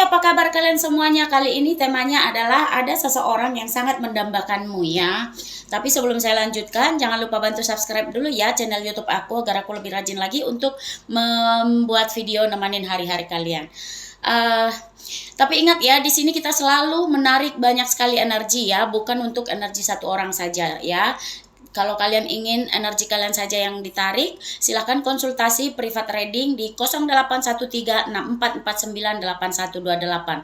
apa kabar kalian semuanya? Kali ini temanya adalah ada seseorang yang sangat mendambakanmu ya. Tapi sebelum saya lanjutkan, jangan lupa bantu subscribe dulu ya channel YouTube aku agar aku lebih rajin lagi untuk membuat video nemenin hari-hari kalian. Tapi ingat ya, di sini kita selalu menarik banyak sekali energi ya, bukan untuk energi satu orang saja ya. Kalau kalian ingin energi kalian saja yang ditarik, silahkan konsultasi private reading di 081364498128.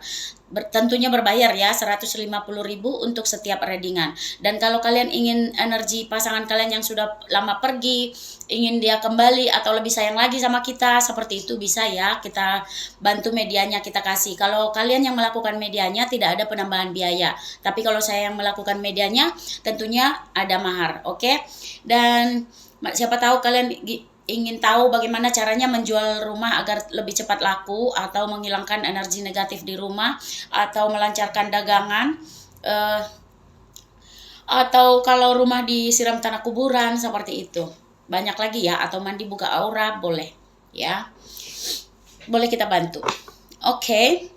Tentunya berbayar ya, 150.000 untuk setiap readingan. Dan kalau kalian ingin energi pasangan kalian yang sudah lama pergi, ingin dia kembali atau lebih sayang lagi sama kita, seperti itu bisa ya, kita bantu medianya, kita kasih. Kalau kalian yang melakukan medianya tidak ada penambahan biaya, tapi kalau saya yang melakukan medianya tentunya ada mahar, oke? Dan siapa tahu kalian ingin tahu bagaimana caranya menjual rumah agar lebih cepat laku, atau menghilangkan energi negatif di rumah, atau melancarkan dagangan, atau kalau rumah disiram tanah kuburan, seperti itu. Banyak lagi ya, atau mandi buka aura, boleh ya, boleh kita bantu. Oke.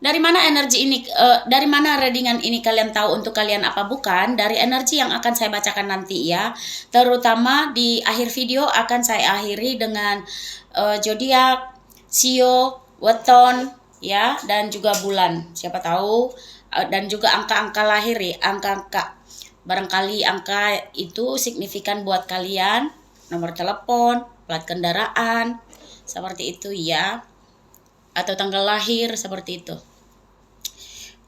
Dari mana energi ini, dari mana readingan ini kalian tahu untuk kalian apa bukan? Dari energi yang akan saya bacakan nanti ya. Terutama di akhir video akan saya akhiri dengan zodiak, sio, weton ya, dan juga bulan. Siapa tahu, dan juga angka-angka lahir ya, angka-angka. Barangkali angka itu signifikan buat kalian, nomor telepon, plat kendaraan, seperti itu ya. Atau tanggal lahir, seperti itu.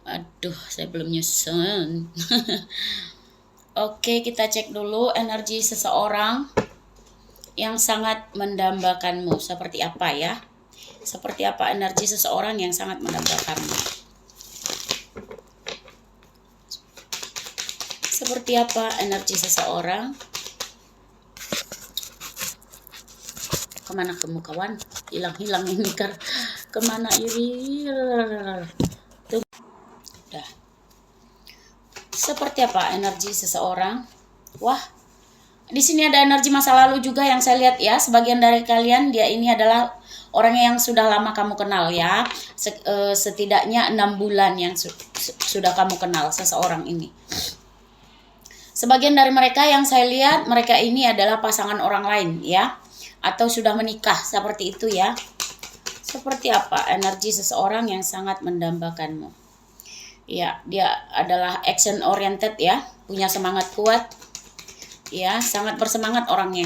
Aduh, saya belum nyusun. Oke, kita cek dulu energi seseorang yang sangat mendambakanmu. Seperti apa ya? Seperti apa energi seseorang yang sangat mendambakanmu? Seperti apa energi seseorang? Kemana kamu kawan? Hilang-hilang ini kan. Kemana iri? Udah. Seperti apa energi seseorang? Wah, di sini ada energi masa lalu juga yang saya lihat ya. Sebagian dari kalian dia ini adalah orang yang sudah lama kamu kenal ya. Setidaknya 6 bulan yang sudah kamu kenal seseorang ini. Sebagian dari mereka yang saya lihat, mereka ini adalah pasangan orang lain ya, atau sudah menikah, seperti itu ya. Seperti apa energi seseorang yang sangat mendambakanmu? Ya, dia adalah action oriented ya, punya semangat kuat ya, sangat bersemangat orangnya.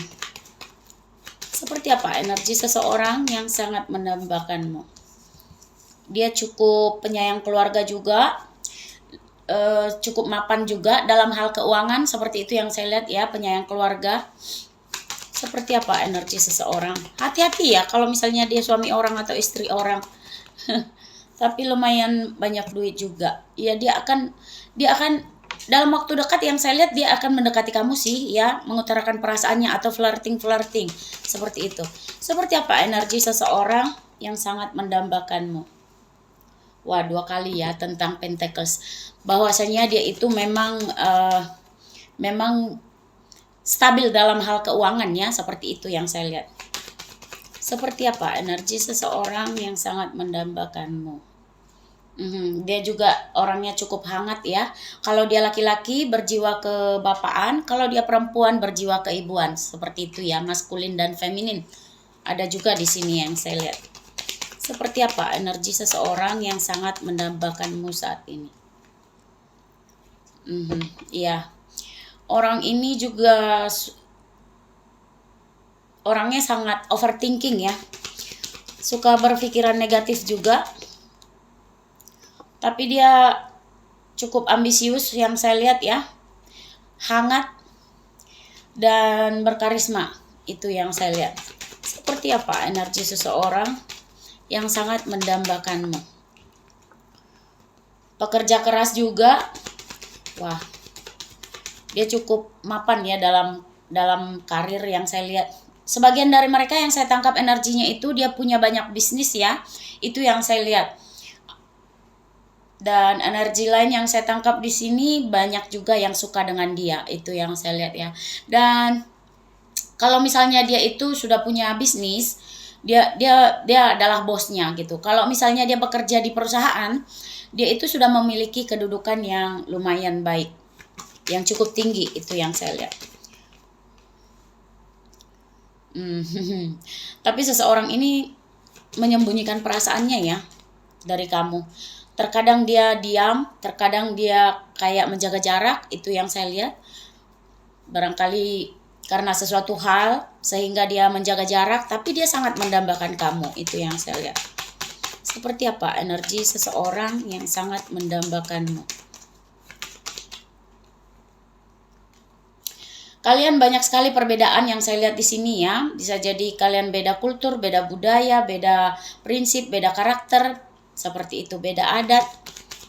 Seperti apa energi seseorang yang sangat mendambakanmu? Dia cukup penyayang keluarga juga, cukup mapan juga dalam hal keuangan, seperti itu yang saya lihat ya, penyayang keluarga. Seperti apa energi seseorang? Hati-hati ya kalau misalnya dia suami orang atau istri orang. Tapi lumayan banyak duit juga. Ya, dia akan dalam waktu dekat yang saya lihat dia akan mendekati kamu sih ya, mengutarakan perasaannya atau flirting seperti itu. Seperti apa energi seseorang yang sangat mendambakanmu? Wah, 2 kali ya tentang Pentacles. Bahwasanya dia itu memang stabil dalam hal keuangan ya, seperti itu yang saya lihat. Seperti apa energi seseorang yang sangat mendambakanmu? Dia juga orangnya cukup hangat ya. Kalau dia laki-laki berjiwa kebapaan, kalau dia perempuan berjiwa keibuan, seperti itu ya, maskulin dan feminin. Ada juga di sini yang saya lihat. Seperti apa energi seseorang yang sangat mendambakanmu saat ini? Iya. Orang ini juga orangnya sangat overthinking ya, suka berpikiran negatif juga, tapi dia cukup ambisius yang saya lihat ya, hangat dan berkarisma, itu yang saya lihat. Seperti apa energi seseorang yang sangat mendambakanmu? Pekerja keras juga. Wah, dia cukup mapan ya dalam karir yang saya lihat. Sebagian dari mereka yang saya tangkap energinya itu dia punya banyak bisnis ya, itu yang saya lihat. Dan energi lain yang saya tangkap di sini banyak juga yang suka dengan dia, itu yang saya lihat ya. Dan kalau misalnya dia itu sudah punya bisnis, Dia adalah bosnya gitu. Kalau misalnya dia bekerja di perusahaan, dia itu sudah memiliki kedudukan yang lumayan baik, yang cukup tinggi, itu yang saya lihat. Tapi seseorang ini menyembunyikan perasaannya ya dari kamu. Terkadang dia diam, terkadang dia kayak menjaga jarak, itu yang saya lihat. Barangkali karena sesuatu hal sehingga dia menjaga jarak, tapi dia sangat mendambakan kamu, itu yang saya lihat. Seperti apa energi seseorang yang sangat mendambakanmu? Kalian banyak sekali perbedaan yang saya lihat di sini ya. Bisa jadi kalian beda kultur, beda budaya, beda prinsip, beda karakter, seperti itu, beda adat,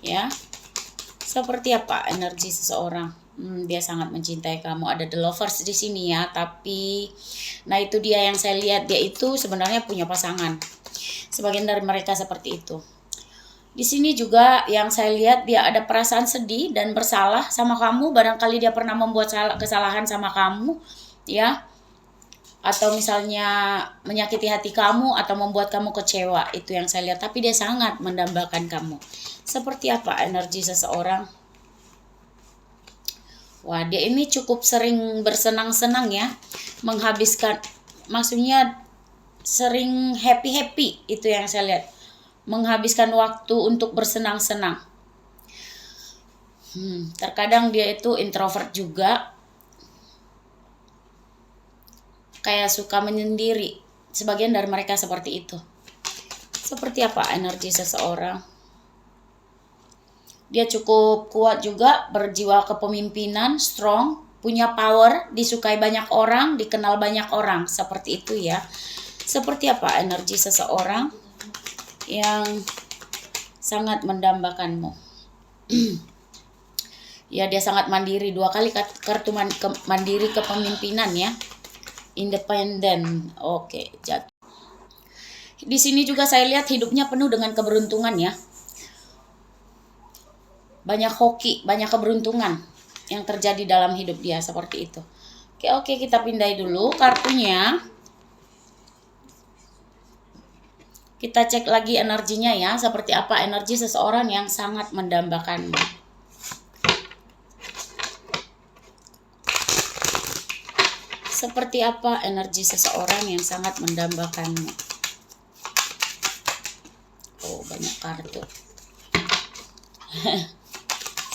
ya. Seperti apa energi seseorang? Dia sangat mencintai kamu. Ada the lovers di sini ya, tapi nah itu dia yang saya lihat, dia itu sebenarnya punya pasangan. Sebagian dari mereka seperti itu. Di sini juga yang saya lihat dia ada perasaan sedih dan bersalah sama kamu. Barangkali dia pernah membuat kesalahan sama kamu, ya. Atau misalnya menyakiti hati kamu atau membuat kamu kecewa. Itu yang saya lihat. Tapi dia sangat mendambakan kamu. Seperti apa energi seseorang? Wah, dia ini cukup sering bersenang-senang ya. Menghabiskan, maksudnya sering happy-happy. Itu yang saya lihat. Menghabiskan waktu untuk bersenang-senang. Terkadang dia itu introvert juga. Kayak suka menyendiri. Sebagian dari mereka seperti itu. Seperti apa energi seseorang? Dia cukup kuat juga, berjiwa kepemimpinan, strong, punya power, disukai banyak orang, dikenal banyak orang. Seperti itu ya. Seperti apa energi seseorang yang sangat mendambakanmu? Ya, dia sangat mandiri. 2 kali kartu mandiri kepemimpinan ya. Independen. Oke, jatuh. Di sini juga saya lihat hidupnya penuh dengan keberuntungan ya. Banyak hoki, banyak keberuntungan yang terjadi dalam hidup dia, seperti itu. Oke, kita pindai dulu kartunya. Kita cek lagi energinya ya, seperti apa energi seseorang yang sangat mendambakanmu. Seperti apa energi seseorang yang sangat mendambakanmu. Oh, banyak kartu.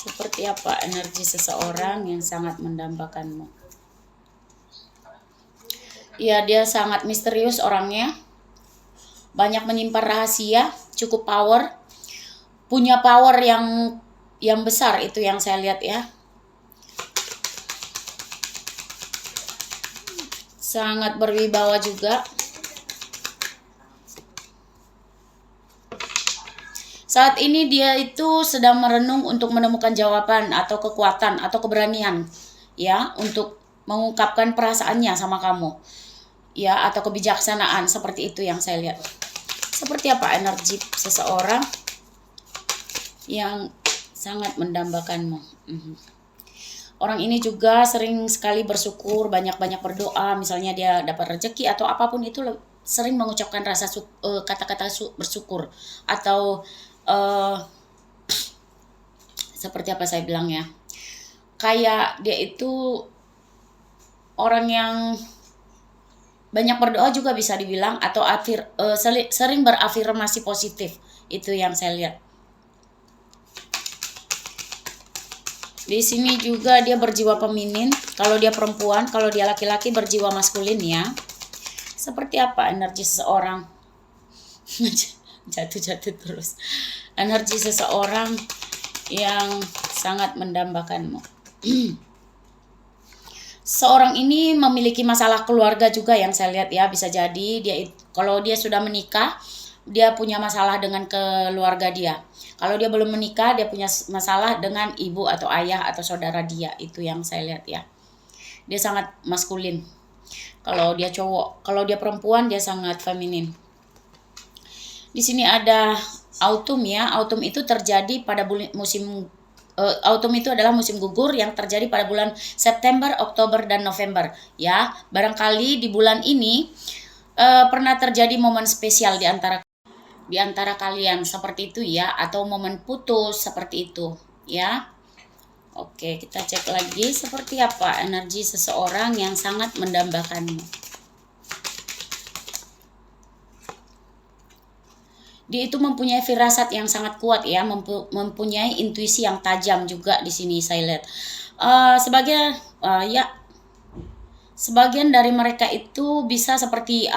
Seperti apa energi seseorang yang sangat mendambakanmu. Ya, dia sangat misterius orangnya. Banyak menyimpan rahasia, cukup power, punya power yang besar, itu yang saya lihat ya. Sangat berwibawa juga. Saat ini dia itu sedang merenung untuk menemukan jawaban atau kekuatan atau keberanian ya untuk mengungkapkan perasaannya sama kamu. Ya, atau kebijaksanaan, seperti itu yang saya lihat. Seperti apa energi seseorang yang sangat mendambakanmu. Orang ini juga sering sekali bersyukur, banyak-banyak berdoa, misalnya dia dapat rezeki atau apapun itu, sering mengucapkan kata-kata bersyukur atau seperti apa saya bilang ya, kayak dia itu orang yang banyak berdoa juga bisa dibilang, atau sering berafirmasi positif, itu yang saya lihat. Di sini juga dia berjiwa feminin, kalau dia perempuan, kalau dia laki-laki berjiwa maskulin ya. Seperti apa energi seseorang? Jatuh-jatuh terus. Energi seseorang yang sangat mendambakanmu. Seorang ini memiliki masalah keluarga juga yang saya lihat ya. Bisa jadi kalau dia sudah menikah, dia punya masalah dengan keluarga dia. Kalau dia belum menikah, dia punya masalah dengan ibu atau ayah atau saudara dia. Itu yang saya lihat ya. Dia sangat maskulin. Kalau dia cowok, kalau dia perempuan dia sangat feminin. Di sini ada autumn ya. Autumn itu terjadi pada musim autumn itu adalah musim gugur yang terjadi pada bulan September, Oktober, dan November ya. Barangkali di bulan ini pernah terjadi momen spesial di antara kalian seperti itu ya, atau momen putus seperti itu ya. Oke, kita cek lagi seperti apa energi seseorang yang sangat mendambakanmu. Dia itu mempunyai firasat yang sangat kuat ya, mempunyai intuisi yang tajam juga di sini saya lihat. Sebagian dari mereka itu bisa seperti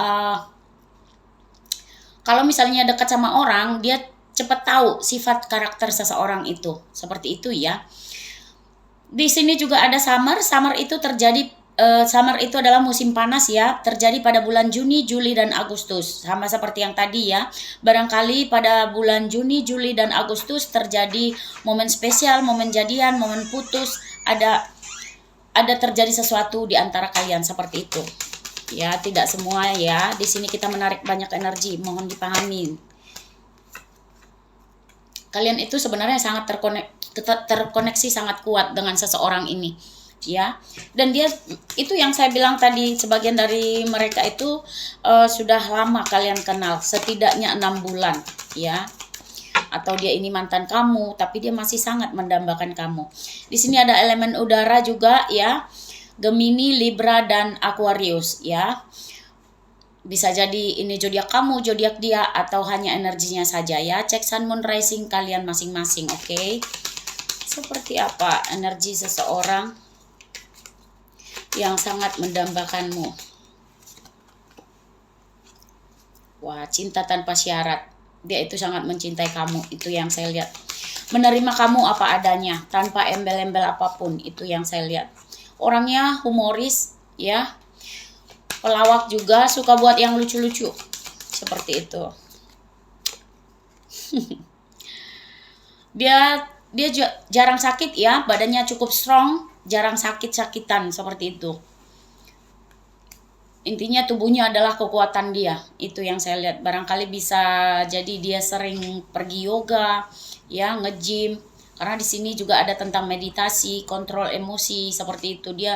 kalau misalnya dekat sama orang, dia cepat tahu sifat karakter seseorang itu. Seperti itu ya. Di sini juga ada summer. Summer itu terjadi summer itu adalah musim panas ya, terjadi pada bulan Juni, Juli dan Agustus. Sama seperti yang tadi ya. Barangkali pada bulan Juni, Juli dan Agustus terjadi momen spesial, momen jadian, momen putus, ada terjadi sesuatu di antara kalian seperti itu. Ya, tidak semua ya. Di sini kita menarik banyak energi, mohon dipahami. Kalian itu sebenarnya sangat terkoneksi sangat kuat dengan seseorang ini, ya. Dan dia itu yang saya bilang tadi, sebagian dari mereka itu sudah lama kalian kenal, setidaknya 6 bulan, ya. Atau dia ini mantan kamu, tapi dia masih sangat mendambakan kamu. Di sini ada elemen udara juga, ya. Gemini, Libra, dan Aquarius ya. Bisa jadi ini zodiak kamu, zodiak dia, atau hanya energinya saja ya. Cek Sun, Moon, Rising kalian masing-masing, oke? Seperti apa energi seseorang yang sangat mendambakanmu? Wah, cinta tanpa syarat. Dia itu sangat mencintai kamu, itu yang saya lihat. Menerima kamu apa adanya, tanpa embel-embel apapun, itu yang saya lihat. Orangnya humoris ya, pelawak juga, suka buat yang lucu-lucu seperti itu. dia jarang sakit ya, badannya cukup strong, jarang sakit-sakitan seperti itu. Intinya tubuhnya adalah kekuatan dia, itu yang saya lihat. Barangkali bisa jadi dia sering pergi yoga ya, nge-gym. Karena di sini juga ada tentang meditasi, kontrol emosi seperti itu. Dia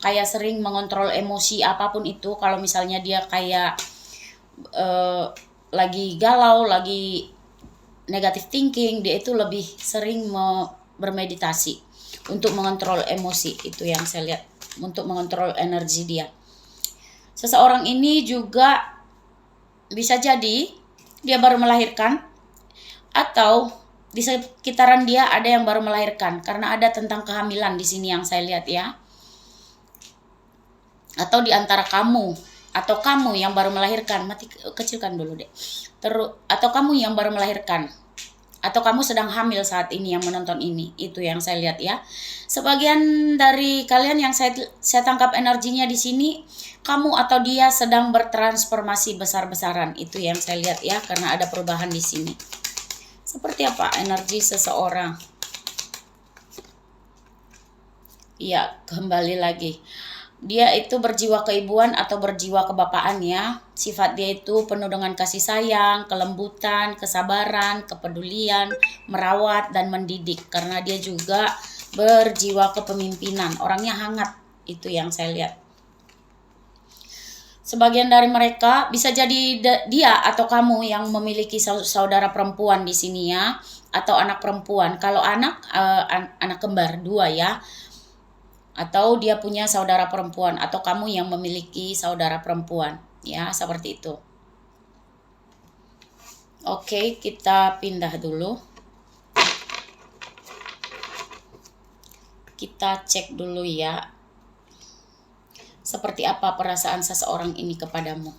kayak sering mengontrol emosi apapun itu. Kalau misalnya dia kayak lagi galau, lagi negative thinking, dia itu lebih sering bermeditasi untuk mengontrol emosi. Itu yang saya lihat, untuk mengontrol energi dia. Seseorang ini juga bisa jadi dia baru melahirkan, atau di sekitaran dia ada yang baru melahirkan, karena ada tentang kehamilan di sini yang saya lihat ya. Atau di antara kamu atau kamu yang baru melahirkan, kecilkan dulu deh. Atau kamu yang baru melahirkan, atau kamu sedang hamil saat ini yang menonton ini, itu yang saya lihat ya. Sebagian dari kalian yang saya tangkap energinya di sini, kamu atau dia sedang bertransformasi besar-besaran, itu yang saya lihat ya, karena ada perubahan di sini. Seperti apa energi seseorang? Iya, kembali lagi. Dia itu berjiwa keibuan atau berjiwa kebapaan ya. Sifat dia itu penuh dengan kasih sayang, kelembutan, kesabaran, kepedulian, merawat dan mendidik. Karena dia juga berjiwa kepemimpinan. Orangnya hangat, itu yang saya lihat. Sebagian dari mereka bisa jadi dia atau kamu yang memiliki saudara perempuan di sini ya, atau anak perempuan. Kalau anak kembar 2 ya, atau dia punya saudara perempuan, atau kamu yang memiliki saudara perempuan ya, seperti itu. Oke, kita pindah dulu. Kita cek dulu ya, seperti apa perasaan seseorang ini kepadamu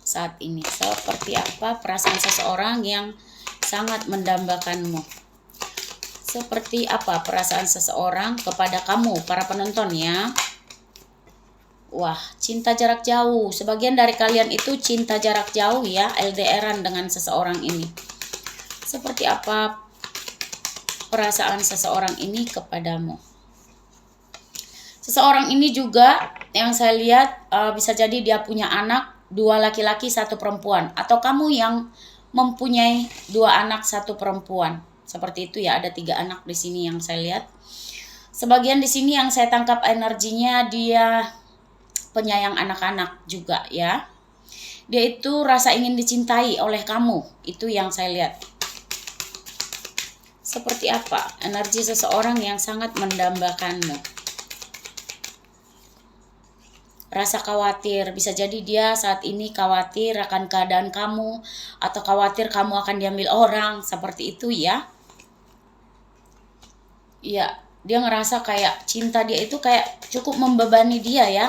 saat ini. Seperti apa perasaan seseorang yang sangat mendambakanmu. Seperti apa perasaan seseorang kepada kamu, para penonton ya. Wah, cinta jarak jauh. Sebagian dari kalian itu cinta jarak jauh ya, LDR-an dengan seseorang ini. Seperti apa perasaan seseorang ini kepadamu. Seseorang ini juga yang saya lihat bisa jadi dia punya anak, 2 laki-laki 1 perempuan, atau kamu yang mempunyai 2 anak 1 perempuan. Seperti itu ya, ada 3 anak di sini yang saya lihat. Sebagian di sini yang saya tangkap energinya dia penyayang anak-anak juga ya. Dia itu rasa ingin dicintai oleh kamu, itu yang saya lihat. Seperti apa energi seseorang yang sangat mendambakanmu? Rasa khawatir, bisa jadi dia saat ini khawatir akan keadaan kamu, atau khawatir kamu akan diambil orang, seperti itu ya. Iya, dia ngerasa kayak cinta dia itu kayak cukup membebani dia ya.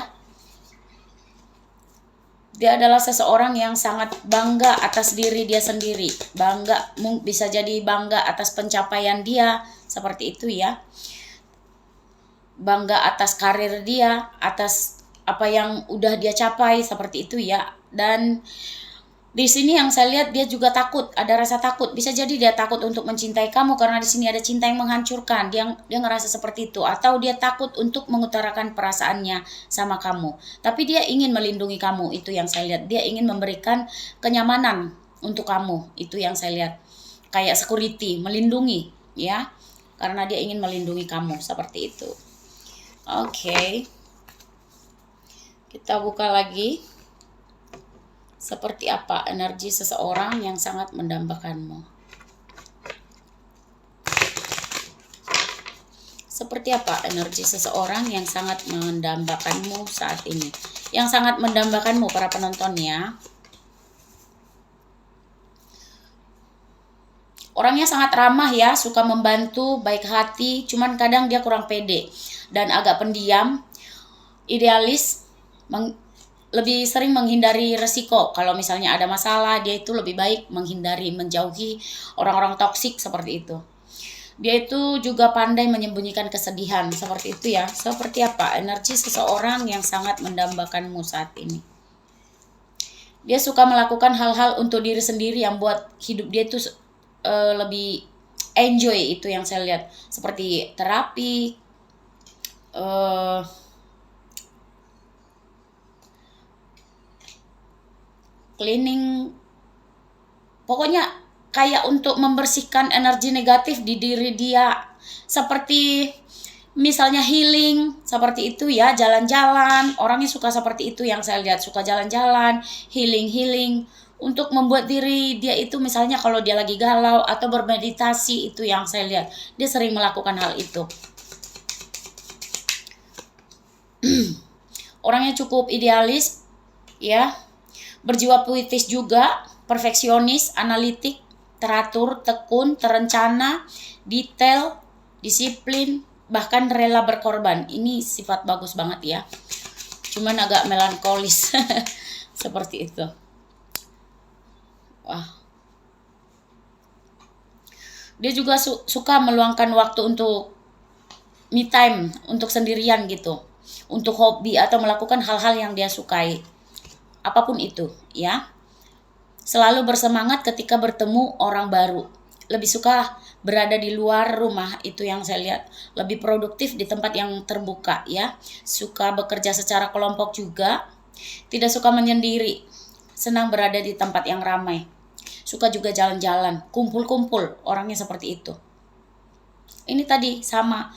Dia adalah seseorang yang sangat bangga atas diri dia sendiri. Bangga, bisa jadi bangga atas pencapaian dia, seperti itu ya. Bangga atas karir dia, atas apa yang udah dia capai, seperti itu ya. Dan di sini yang saya lihat dia juga takut, ada rasa takut. Bisa jadi dia takut untuk mencintai kamu karena di sini ada cinta yang menghancurkan. Dia ngerasa seperti itu, atau dia takut untuk mengutarakan perasaannya sama kamu. Tapi dia ingin melindungi kamu, itu yang saya lihat. Dia ingin memberikan kenyamanan untuk kamu, itu yang saya lihat. Kayak security, melindungi ya. Karena dia ingin melindungi kamu, seperti itu. Oke. Kita buka lagi. Seperti apa energi seseorang yang sangat mendambakanmu? Seperti apa energi seseorang yang sangat mendambakanmu saat ini? Yang sangat mendambakanmu para penonton ya. Orangnya sangat ramah ya, suka membantu, baik hati, cuman kadang dia kurang pede dan agak pendiam, idealis, lebih sering menghindari resiko. Kalau misalnya ada masalah, dia itu lebih baik menghindari, menjauhi orang-orang toksik, seperti itu. Dia itu juga pandai menyembunyikan kesedihan, seperti itu ya. Seperti apa energi seseorang yang sangat mendambakanmu saat ini? Dia suka melakukan hal-hal untuk diri sendiri yang buat hidup dia itu lebih enjoy, itu yang saya lihat. Seperti terapi, cleaning, pokoknya kayak untuk membersihkan energi negatif di diri dia, seperti misalnya healing, seperti itu ya. Jalan-jalan, orangnya suka seperti itu yang saya lihat, suka jalan-jalan, healing untuk membuat diri dia itu, misalnya kalau dia lagi galau atau bermeditasi, itu yang saya lihat. Dia sering melakukan hal itu. Orangnya cukup idealis ya. Berjiwa puitis juga, perfeksionis, analitik, teratur, tekun, terencana, detail, disiplin, bahkan rela berkorban. Ini sifat bagus banget ya. Cuman agak melankolis. Seperti itu. Wah. Dia juga suka meluangkan waktu untuk me time, untuk sendirian gitu. Untuk hobi atau melakukan hal-hal yang dia sukai. Apapun itu ya. Selalu bersemangat ketika bertemu orang baru. Lebih suka berada di luar rumah, itu yang saya lihat. Lebih produktif di tempat yang terbuka ya. Suka bekerja secara kelompok juga. Tidak suka menyendiri. Senang berada di tempat yang ramai. Suka juga jalan-jalan, kumpul-kumpul, orangnya seperti itu. Ini tadi sama,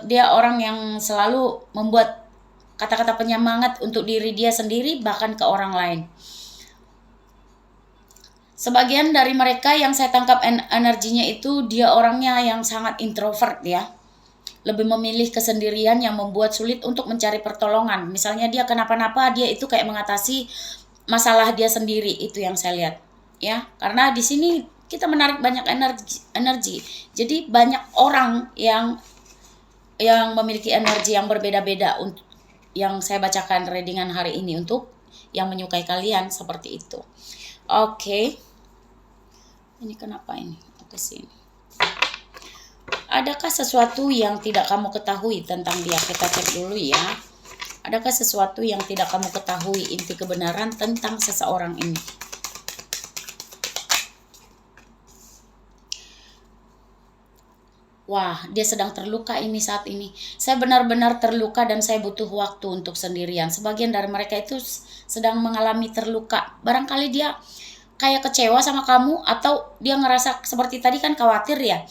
dia orang yang selalu membuat kata-kata penyemangat untuk diri dia sendiri, bahkan ke orang lain. Sebagian dari mereka yang saya tangkap energinya itu, dia orangnya yang sangat introvert ya. Lebih memilih kesendirian yang membuat sulit untuk mencari pertolongan. Misalnya dia kenapa-napa, dia itu kayak mengatasi masalah dia sendiri, itu yang saya lihat. Ya, karena di sini kita menarik banyak energi. Jadi banyak orang yang memiliki energi yang berbeda-beda untuk yang saya bacakan readingan hari ini, untuk yang menyukai kalian, seperti itu. Oke. Ini kenapa ini? Ke sini. Adakah sesuatu yang tidak kamu ketahui tentang dia? Kita cek dulu ya. Adakah sesuatu yang tidak kamu ketahui, inti kebenaran tentang seseorang ini? Wah, dia sedang terluka ini saat ini. Saya benar-benar terluka dan saya butuh waktu untuk sendirian. Sebagian dari mereka itu sedang mengalami terluka. Barangkali dia kayak kecewa sama kamu, atau dia ngerasa seperti tadi kan khawatir ya.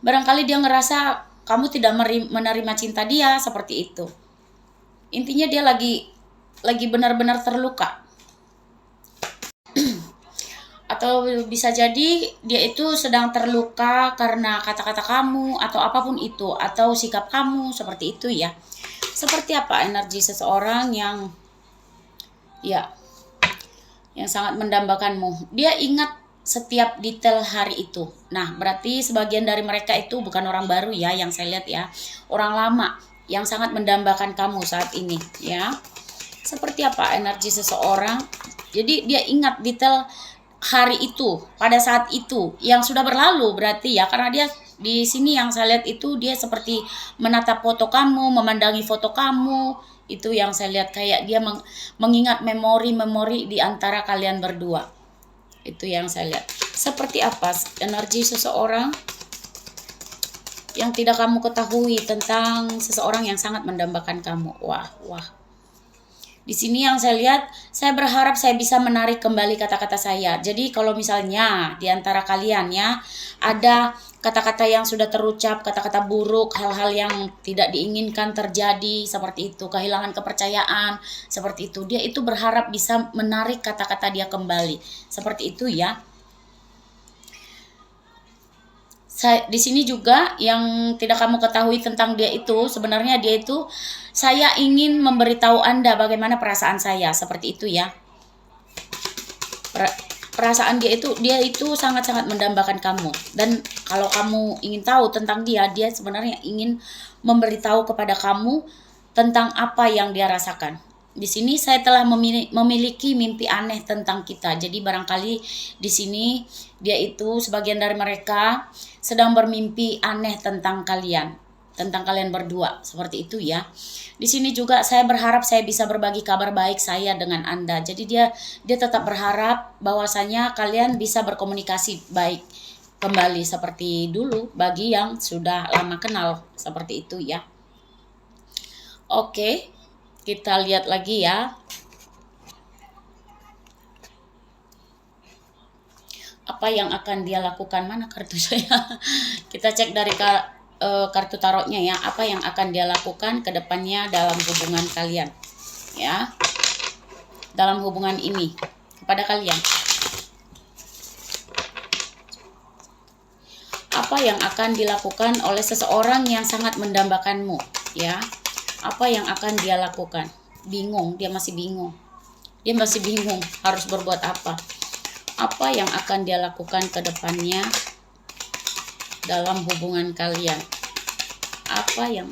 Barangkali dia ngerasa kamu tidak menerima cinta dia, seperti itu. Intinya dia lagi lagi benar-benar terluka. Atau bisa jadi dia itu sedang terluka karena kata-kata kamu atau apapun itu, atau sikap kamu seperti itu ya. Seperti apa energi seseorang yang ya yang sangat mendambakanmu. Dia ingat setiap detail hari itu. Nah, berarti sebagian dari mereka itu bukan orang baru ya yang saya lihat ya. Orang lama yang sangat mendambakan kamu saat ini ya. Seperti apa energi seseorang? Jadi dia ingat detail hari itu, pada saat itu yang sudah berlalu berarti ya, karena dia di sini yang saya lihat itu dia seperti menatap foto kamu, memandangi foto kamu. Itu yang saya lihat, kayak dia mengingat memori-memori di antara kalian berdua. Itu yang saya lihat. Seperti apa energi seseorang yang tidak kamu ketahui tentang seseorang yang sangat mendambakan kamu. Wah. Di sini yang saya lihat, saya berharap saya bisa menarik kembali kata-kata saya. Jadi kalau misalnya di antara kalian ya ada kata-kata yang sudah terucap, kata-kata buruk, hal-hal yang tidak diinginkan terjadi seperti itu, kehilangan kepercayaan seperti itu, dia itu berharap bisa menarik kata-kata dia kembali. Seperti itu ya. Di sini juga yang tidak kamu ketahui tentang dia itu, sebenarnya dia itu, saya ingin memberitahu Anda bagaimana perasaan saya, seperti itu ya. Perasaan dia itu sangat-sangat mendambakan kamu. Dan kalau kamu ingin tahu tentang dia sebenarnya ingin memberitahu kepada kamu tentang apa yang dia rasakan. Di sini saya telah memiliki mimpi aneh tentang kita. Jadi barangkali di sini dia itu, sebagian dari mereka sedang bermimpi aneh tentang kalian berdua, seperti itu ya. Di sini juga saya berharap saya bisa berbagi kabar baik saya dengan Anda. Jadi dia tetap berharap bahwasanya kalian bisa berkomunikasi baik kembali seperti dulu bagi yang sudah lama kenal, seperti itu ya. Oke, kita lihat lagi ya. Apa yang akan dia lakukan? Mana kartu saya? Kita cek dari kartu tarotnya ya. Apa yang akan dia lakukan ke depannya dalam hubungan kalian ya, dalam hubungan ini kepada kalian. Apa yang akan dilakukan oleh seseorang yang sangat mendambakanmu ya. Apa yang akan dia lakukan? Bingung, dia masih bingung harus berbuat apa. Apa yang akan dia lakukan ke depannya dalam hubungan kalian? Apa yang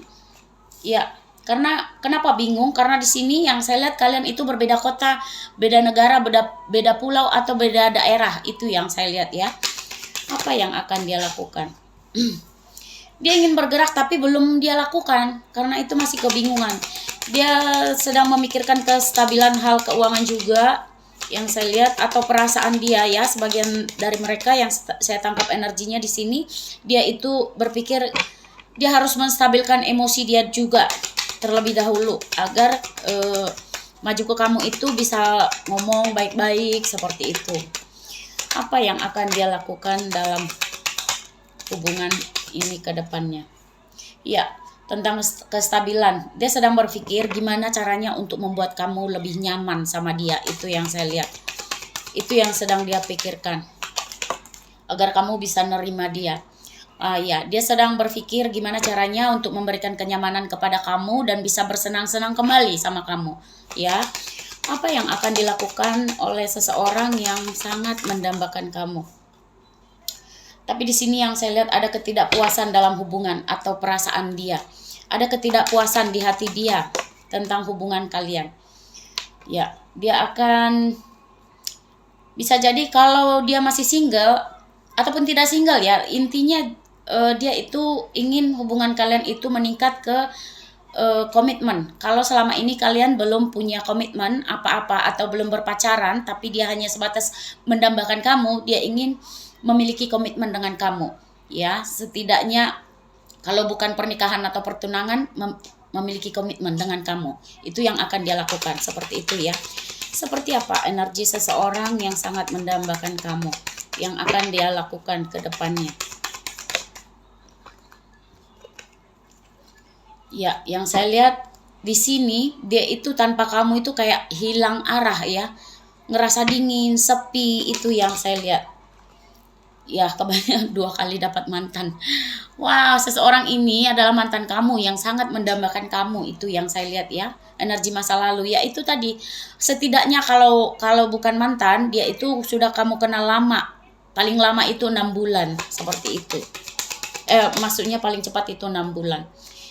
ya, karena kenapa bingung? Karena di sini yang saya lihat kalian itu berbeda kota, beda negara, beda pulau atau beda daerah. Itu yang saya lihat ya. Apa yang akan dia lakukan? Dia ingin bergerak tapi belum dia lakukan karena itu masih kebingungan. Dia sedang memikirkan kestabilan hal keuangan juga yang saya lihat, atau perasaan dia ya. Sebagian dari mereka yang saya tangkap energinya di sini, dia itu berpikir dia harus menstabilkan emosi dia juga terlebih dahulu agar maju ke kamu itu bisa ngomong baik-baik, seperti itu. Apa yang akan dia lakukan dalam hubungan ini ke depannya? Ya, tentang kestabilan. Dia sedang berpikir gimana caranya untuk membuat kamu lebih nyaman sama dia. Itu yang saya lihat. Itu yang sedang dia pikirkan. Agar kamu bisa nerima dia. Ya, dia sedang berpikir gimana caranya untuk memberikan kenyamanan kepada kamu dan bisa bersenang-senang kembali sama kamu. Ya, apa yang akan dilakukan oleh seseorang yang sangat mendambakan kamu? Tapi di sini yang saya lihat ada ketidakpuasan dalam hubungan atau perasaan dia. Ada ketidakpuasan di hati dia tentang hubungan kalian. Ya, dia akan, bisa jadi kalau dia masih single ataupun tidak single ya, intinya dia itu ingin hubungan kalian itu meningkat ke komitmen. Kalau selama ini kalian belum punya komitmen apa-apa atau belum berpacaran, tapi dia hanya sebatas mendambakan kamu, dia ingin memiliki komitmen dengan kamu ya. Setidaknya kalau bukan pernikahan atau pertunangan, memiliki komitmen dengan kamu. Itu yang akan dia lakukan, seperti itu ya. Seperti apa energi seseorang yang sangat mendambakan kamu yang akan dia lakukan ke depannya? Ya, yang saya lihat di sini dia itu tanpa kamu itu kayak hilang arah ya, ngerasa dingin, sepi, itu yang saya lihat. Ya, kebanyakan 2 kali dapat mantan. Wow, seseorang ini adalah mantan kamu yang sangat mendambakan kamu, itu yang saya lihat ya. Energi masa lalu ya, itu tadi. Setidaknya kalau bukan mantan, dia itu sudah kamu kenal lama. Paling lama itu 6 bulan, seperti itu. Maksudnya paling cepat itu 6 bulan.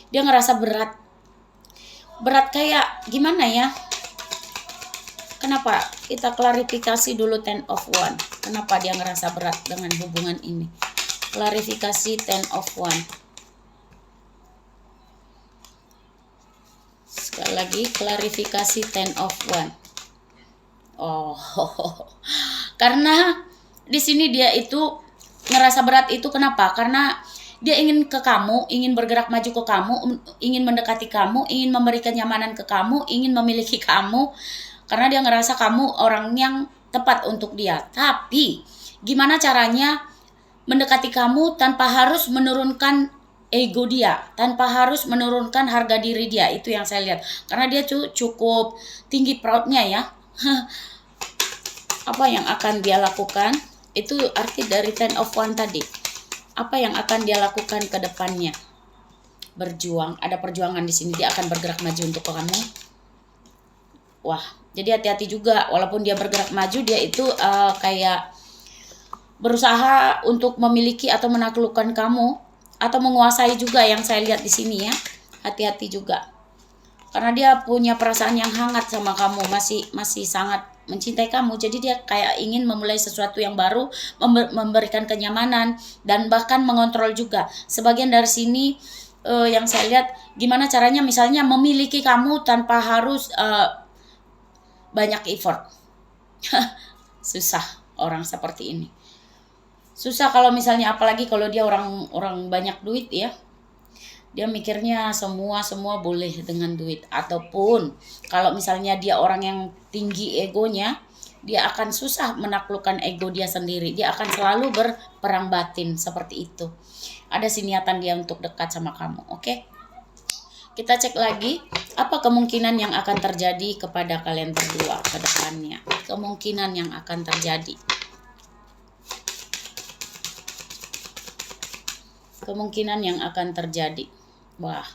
Dia ngerasa berat. Berat kayak gimana ya? Kenapa? Kita klarifikasi dulu Ten of Wands. Kenapa dia ngerasa berat dengan hubungan ini? Klarifikasi Ten of Wands. Sekali lagi, klarifikasi Ten of Wands. Oh, karena di sini dia itu ngerasa berat itu kenapa? Karena dia ingin ke kamu, ingin bergerak maju ke kamu, ingin mendekati kamu, ingin memberi kenyamanan ke kamu, ingin memiliki kamu. Karena dia ngerasa kamu orang yang tepat untuk dia. Tapi gimana caranya mendekati kamu tanpa harus menurunkan ego dia, tanpa harus menurunkan harga diri dia, itu yang saya lihat. Karena dia cukup tinggi proudnya ya. Apa yang akan dia lakukan? Itu arti dari Ten of Wands tadi. Apa yang akan dia lakukan ke depannya? Berjuang, ada perjuangan di sini. Dia akan bergerak maju untuk kamu. Wah, jadi hati-hati juga. Walaupun dia bergerak maju, dia itu kayak berusaha untuk memiliki atau menaklukkan kamu atau menguasai juga, yang saya lihat di sini ya. Hati-hati juga. Karena dia punya perasaan yang hangat sama kamu, masih sangat mencintai kamu. Jadi dia kayak ingin memulai sesuatu yang baru, memberikan kenyamanan dan bahkan mengontrol juga. Sebagian dari sini yang saya lihat gimana caranya misalnya memiliki kamu tanpa harus banyak effort. Susah orang seperti ini. Susah kalau misalnya, apalagi kalau dia orang banyak duit ya. Dia mikirnya semua boleh dengan duit. Ataupun kalau misalnya dia orang yang tinggi egonya, dia akan susah menaklukkan ego dia sendiri. Dia akan selalu berperang batin seperti itu. Ada niatan dia untuk dekat sama kamu, oke? Kita cek lagi, apa kemungkinan yang akan terjadi kepada kalian berdua ke depannya? Kemungkinan yang akan terjadi. Kemungkinan yang akan terjadi. Wah.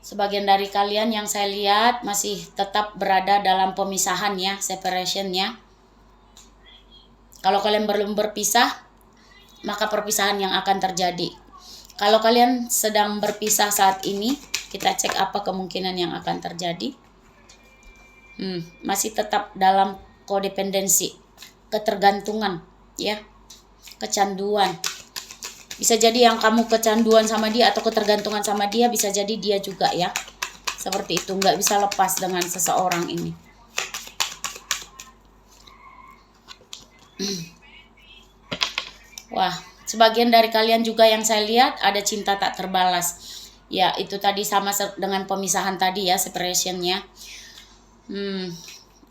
Sebagian dari kalian yang saya lihat masih tetap berada dalam pemisahan ya, separation ya. Kalau kalian belum berpisah, maka perpisahan yang akan terjadi. Kalau kalian sedang berpisah saat ini, kita cek apa kemungkinan yang akan terjadi. Masih tetap dalam kodependensi, ketergantungan, ya, kecanduan. Bisa jadi yang kamu kecanduan sama dia atau ketergantungan sama dia, bisa jadi dia juga ya. Seperti itu, nggak bisa lepas dengan seseorang ini. Wah, sebagian dari kalian juga yang saya lihat ada cinta tak terbalas. Ya, itu tadi sama dengan pemisahan tadi ya, separationnya.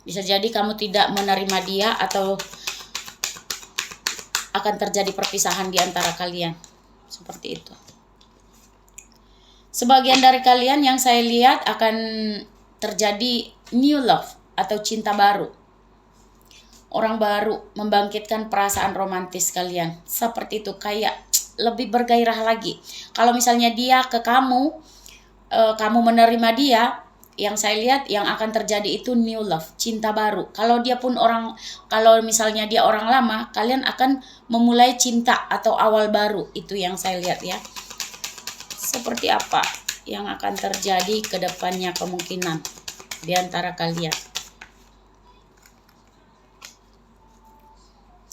Bisa jadi kamu tidak menerima dia atau akan terjadi perpisahan di antara kalian. Seperti itu. Sebagian dari kalian yang saya lihat akan terjadi new love atau cinta baru. Orang baru membangkitkan perasaan romantis kalian. Seperti itu, kayak lebih bergairah lagi. Kalau misalnya dia ke kamu, kamu menerima dia, yang saya lihat yang akan terjadi itu new love, cinta baru. Kalau misalnya dia orang lama, kalian akan memulai cinta atau awal baru. Itu yang saya lihat ya. Seperti apa yang akan terjadi ke depannya kemungkinan di antara kalian.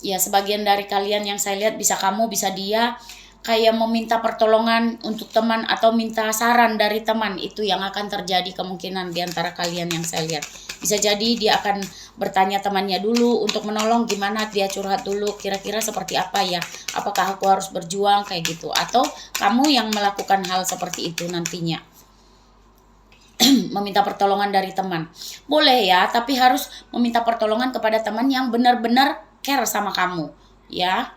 Ya, sebagian dari kalian yang saya lihat bisa kamu, bisa dia kayak meminta pertolongan untuk teman atau minta saran dari teman. Itu yang akan terjadi kemungkinan di antara kalian yang saya lihat. Bisa jadi dia akan bertanya temannya dulu untuk menolong, gimana dia curhat dulu, kira-kira seperti apa ya, apakah aku harus berjuang kayak gitu, atau kamu yang melakukan hal seperti itu nantinya. Meminta pertolongan dari teman. Boleh ya, tapi harus meminta pertolongan kepada teman yang benar-benar care sama kamu, ya.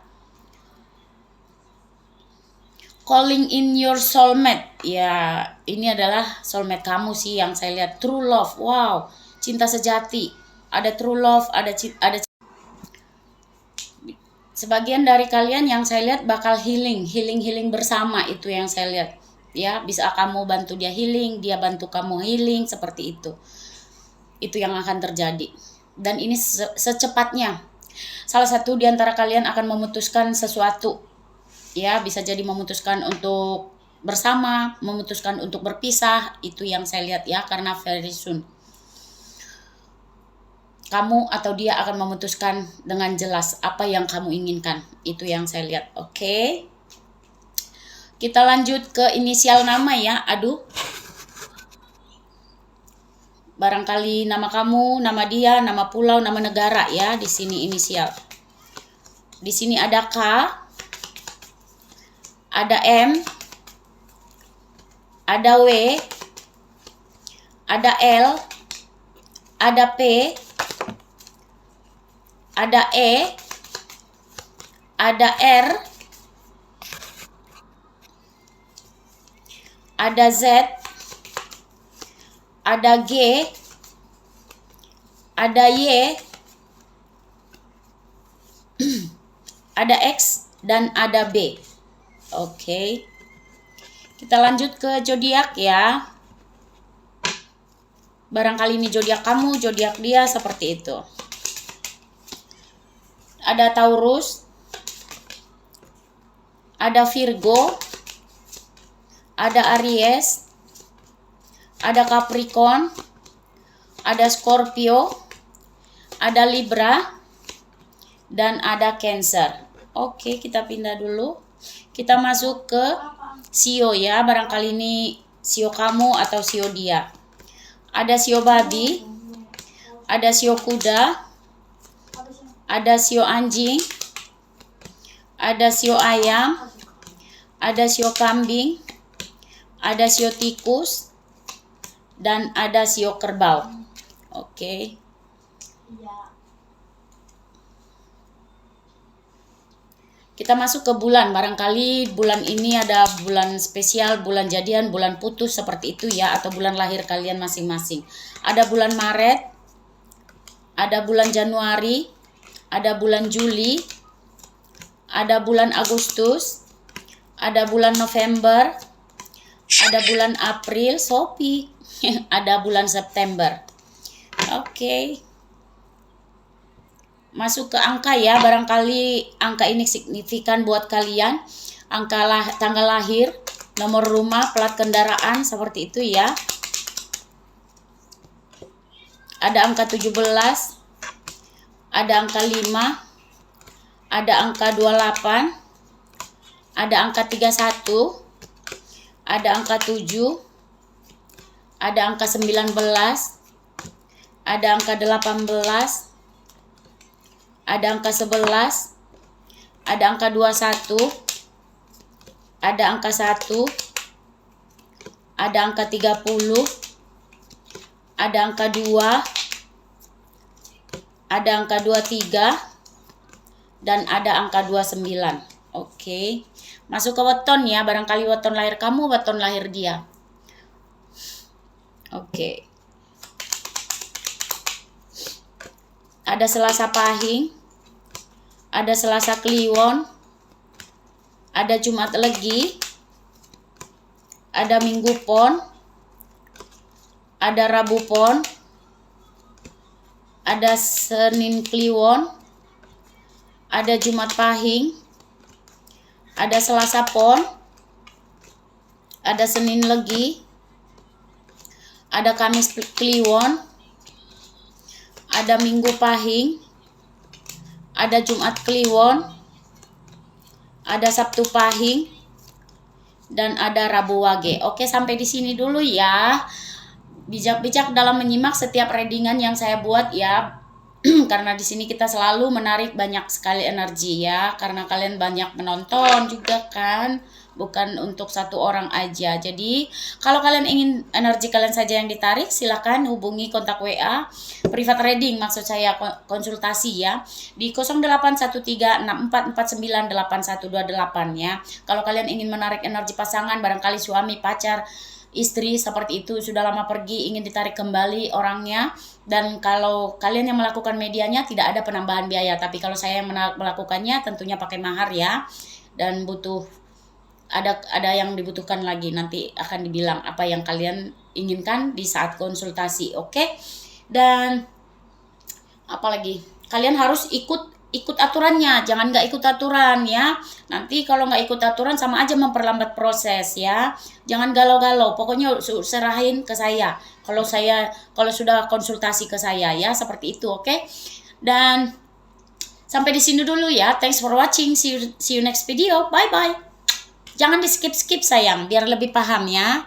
calling in your soulmate. Ya, ini adalah soulmate kamu sih yang saya lihat. True love. Wow, cinta sejati. Ada true love, ada sebagian dari kalian yang saya lihat bakal healing bersama, itu yang saya lihat. Ya, bisa kamu bantu dia healing, dia bantu kamu healing, seperti itu. Itu yang akan terjadi. Dan ini secepatnya. Salah satu di antara kalian akan memutuskan sesuatu. Ya, bisa jadi memutuskan untuk bersama, memutuskan untuk berpisah, itu yang saya lihat ya, karena very soon. Kamu atau dia akan memutuskan dengan jelas apa yang kamu inginkan. Itu yang saya lihat. Oke. Kita lanjut ke inisial nama ya. Aduh. Barangkali nama kamu, nama dia, nama pulau, nama negara ya, di sini inisial. Di sini ada K, ada M, ada W, ada L, ada P, ada E, ada R, ada Z, ada G, ada Y, ada X, dan ada B. Oke. Kita lanjut ke zodiak ya. Barangkali ini zodiak kamu, zodiak dia, seperti itu. Ada Taurus, ada Virgo, ada Aries, ada Capricorn, ada Scorpio, ada Libra, dan ada Cancer. Oke, kita pindah dulu. Kita masuk ke Sio ya. Barangkali ini Sio kamu atau Sio dia. Ada Sio babi, ada Sio kuda, ada Sio anjing, ada Sio ayam, ada Sio kambing, ada Sio tikus, dan ada Sio kerbau. Oke. Kita masuk ke bulan. Barangkali bulan ini ada bulan spesial, bulan jadian, bulan putus, seperti itu ya, atau bulan lahir kalian masing-masing. Ada bulan Maret, ada bulan Januari, ada bulan Juli, ada bulan Agustus, ada bulan November, ada bulan April, Sophie, ada bulan September. Oke. Masuk ke angka ya, barangkali angka ini signifikan buat kalian. Angka tanggal lahir, nomor rumah, plat kendaraan, seperti itu ya. Ada angka 17, ada angka 5, ada angka 28, ada angka 31, ada angka 7, ada angka 19, ada angka 18, ada angka 11, ada angka 21, ada angka 1, ada angka 30, ada angka 2, ada angka 23, dan ada angka 29. Oke. Masuk ke weton ya, barangkali weton lahir kamu, weton lahir dia. Oke. Ada Selasa Pahing, ada Selasa Kliwon, ada Jumat Legi, ada Minggu Pon, ada Rabu Pon, ada Senin Kliwon, ada Jumat Pahing, ada Selasa Pon, ada Senin Legi, ada Kamis Kliwon, ada Minggu Pahing, ada Jumat Kliwon, ada Sabtu Pahing, dan ada Rabu Wage. Oke, sampai di sini dulu ya. Bijak-bijak dalam menyimak setiap readingan yang saya buat ya. Karena di sini kita selalu menarik banyak sekali energi ya. Karena kalian banyak menonton juga kan, bukan untuk satu orang aja. Jadi kalau kalian ingin energi kalian saja yang ditarik, silakan hubungi kontak WA private reading, maksud saya konsultasi ya, di 081364498128 ya. Kalau kalian ingin menarik energi pasangan, barangkali suami, pacar, istri seperti itu sudah lama pergi, ingin ditarik kembali orangnya, dan kalau kalian yang melakukan medianya tidak ada penambahan biaya, tapi kalau saya yang melakukannya tentunya pakai mahar ya, dan butuh ada yang dibutuhkan lagi, nanti akan dibilang apa yang kalian inginkan di saat konsultasi, oke? Dan apalagi kalian harus ikut aturannya, jangan nggak ikut aturan ya. Nanti kalau nggak ikut aturan sama aja memperlambat proses ya. Jangan galau-galau, pokoknya serahin ke saya. Kalau sudah konsultasi ke saya ya, seperti itu, oke? Dan sampai di sini dulu ya. Thanks for watching. See you next video. Bye bye. Jangan di skip sayang, biar lebih paham ya.